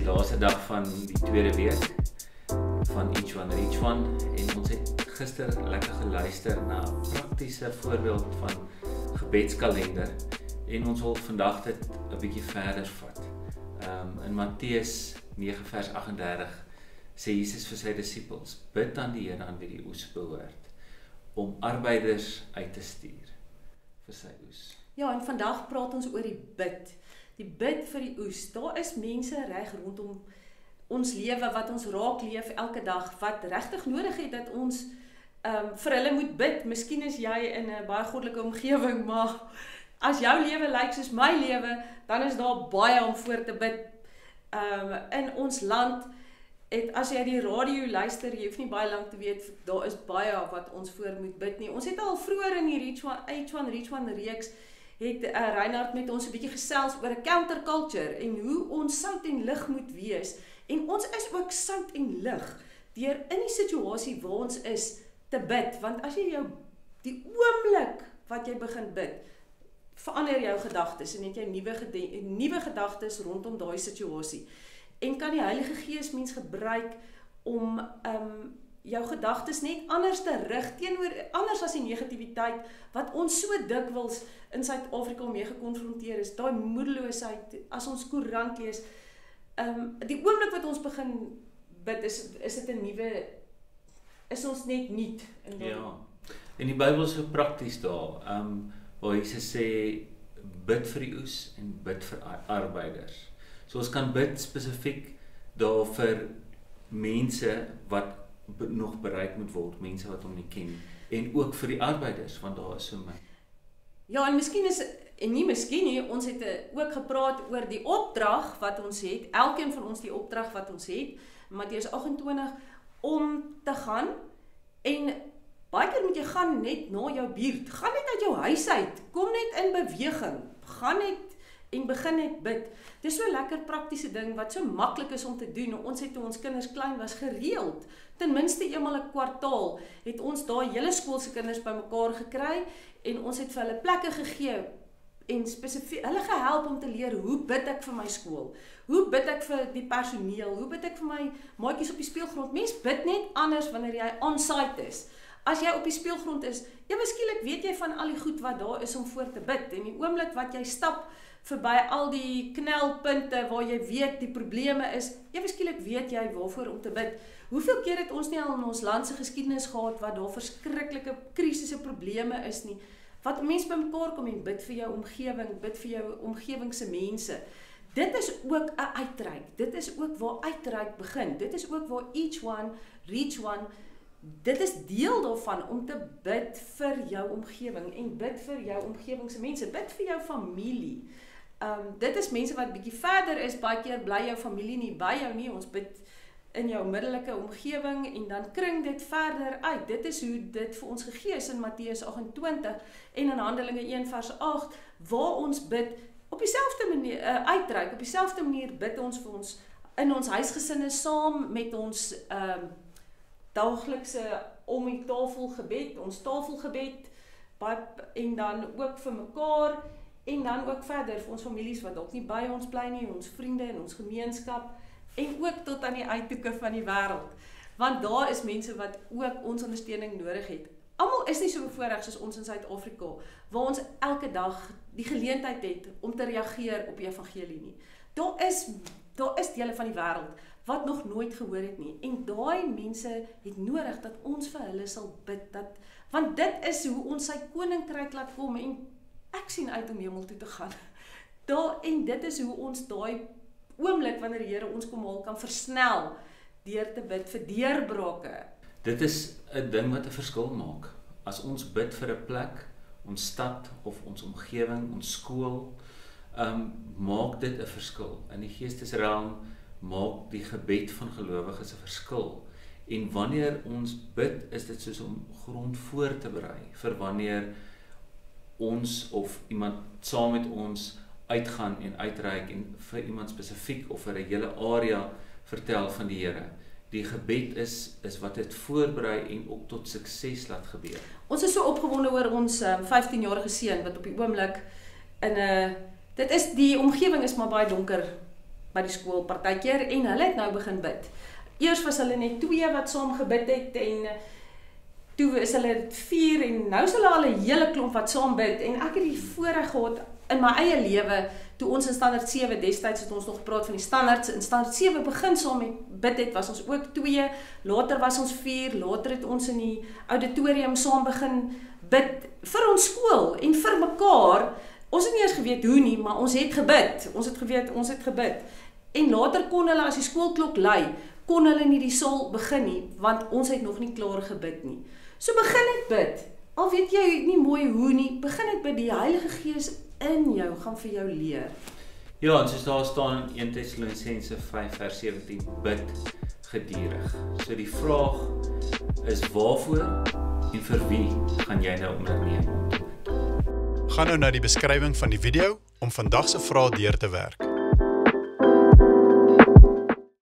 laaste dag van die tweede week van Each One Reach One en ons het gister lekker geluister na 'n praktiese voorbeeld van gebedskalender en ons wil vandag dit 'n bietjie verder vat. In Matteus 9 vers 38 sê Jesus vir sy disippels: bid aan die Here aan wie die oes behoort om arbeiders uit te stuur vir sy oes. Ja, en vandag praat ons oor die bid. Die bid vir die oes. Daar is mense reg rondom ons lewe wat ons raak leef elke dag, wat regtig nodig het dat ons vir hulle moet bid. Miskien is jy in 'n baie goddelike omgewing, maar as jou lewe lyk soos my lewe, dan is daar baie om voor te bid. In ons land, as jy die radio luister, jy hoef nie baie lank te weet, daar is baie wat ons voor moet bid nie. Ons het al vroeër in die Each One reeks het Reinhard met ons 'n bietjie gesels oor 'n counterculture en hoe ons sout en lig moet wees. En ons is ook sout en lig deur in die situasie waar ons is te bid. Want as jy die oomblik wat jy begin bid, verander jou gedagtes en het jy nuwe gedagtes rondom daai situasie. En kan die Heilige Gees mens gebruik om jou gedagtes net anders te rig anders as die negativiteit wat ons so dikwels in Suid-Afrika mee gekonfronteer is. Daai moedeloosheid as ons koerant lees. Die oomblik wat ons begin bid is dit 'n nuwe, is ons net nuut. Ja. En die Bybel is so prakties daar. Waar Jesus sê bid vir die oes en bid vir arbeiders. So ons kan bid spesifiek daar vir mense wat nog bereik moet word, mense wat hom nie ken, en ook vir die arbeiders, want daar is so min. Ja, en miskien nie, ons het ook gepraat oor die opdrag wat ons het, elkeen van ons die opdrag wat ons het, Matteus 28, om te gaan, en baie keer moet jy gaan net na jou buurt, gaan net uit jou huis uit, kom net in beweging, gaan net en begin net bid. Dit is so 'n lekker praktiese ding wat so maklik is om te doen. Ons het toe ons kinders klein was gereeld, ten minste eenmal 'n kwartaal, het ons daai hele skool se kinders bymekaar gekry en ons het vir hulle plekke gegee en spesifiek hulle gehelp om te leer hoe bid ek vir my skool? Hoe bid ek vir die personeel? Hoe bid ek vir my maatjies op die speelgrond? Mens bid net anders wanneer jy on-site is. As jy op die speelgrond is, ewe skielik weet jy van al die goed wat daar is om voor te bid. En die oomblik wat jy stap verby al die knelpunte waar jy weet die probleme is, ewe skielik weet jy waarvoor om te bid. Hoeveel keer het ons nie al in ons land se geskiedenis gehad wat daar verskriklike krisisse probleme is nie, wat mense bymekaar kom en bid vir jou omgewing, bid vir jou omgewing se mense. Dit is ook 'n uitreik. Dit is ook waar uitreik begin. Dit is ook waar Each One Reach One. Dit is deel daarvan om te bid vir jou omgewing en bid vir jou omgewing se mense, bid vir jou familie. Dit is mense wat bietjie verder is, baie keer bly jou familie nie by jou nie, ons bid in jou middelike omgewing en dan kring dit verder uit. Dit is hoe dit vir ons gegee is in Matteus 28 en in Handelinge 1 vers 8, waar ons bid op dieselfde manier uitreik, op dieselfde manier bid ons vir ons in ons huisgesinne saam met ons daaglikse om die tafel gebed, ons tafelgebed, en dan ook vir mekaar, en dan ook verder vir ons families wat ook nie by ons bly nie, ons vriende en ons gemeenskap, en ook tot aan die uithoeke van die wêreld. Want daar is mense wat ook ons ondersteuning nodig het. Almal is nie so bevoorreg soos ons in Suid-Afrika, waar ons elke dag die geleentheid het om te reageer op die evangelie nie. Daar is dele van die wêreld wat nog nooit gehoor het nie. En daai mense het nodig dat ons vir hulle sal bid. Want dit is hoe ons sy koninkryk laat kom en ek sien uit om hemel toe te gaan. En dit is hoe ons daai oomblik wanneer die Here ons kom haal kan versnel deur te bid vir deurbrake. Dit is 'n ding wat 'n verskil maak. As ons bid vir 'n plek, ons stad of ons omgewing, ons skool, maak dit 'n verskil. In die geestesrealm maak die gebed van gelowiges 'n verskil. En wanneer ons bid, is dit soos om grond voor te berei vir wanneer ons of iemand saam met ons uitgaan en uitreik en vir iemand spesifiek of vir 'n hele area vertel van die Here. Die gebed is wat dit voorberei en ook tot sukses laat gebeur. Ons is so opgewonde oor ons 15-jarige seun wat op die oomblik in 'n die omgewing is maar baie donker by die skool partykeer en hulle het nou begin bid. Eers was hulle net 2 wat saam gebid het en toe is hulle 4 en nou is hulle al 'n hele klomp wat saam bid en ek het die voorreg gehad in my eie lewe toe ons in standaard 7 destyds het ons nog gepraat van die standaards in standaard 7 begin saam met bid het was ons ook 2, later was ons 4, later het ons in die auditorium saam begin bid vir ons skool en vir mekaar. Ons het nie eers geweet hoe nie, maar ons het gebid. Ons het geweet ons het gebid. En later kon hulle as die skoolklok lui, kon hulle nie die saal begin nie, want ons het nog nie klaar gebid nie. So begin net bid. Al weet jy nie mooi hoe nie, begin net bid. Die Heilige Gees in jou gaan vir jou leer. Ja, en soos daar staan in 1 Tessalonisense 5 vers 17, bid gedurig. So die vraag is waarvoor en vir wie gaan jy nou onderneem om te bid? Gaan nou na die beskrywing van die video om vandag se vraag deur te werk.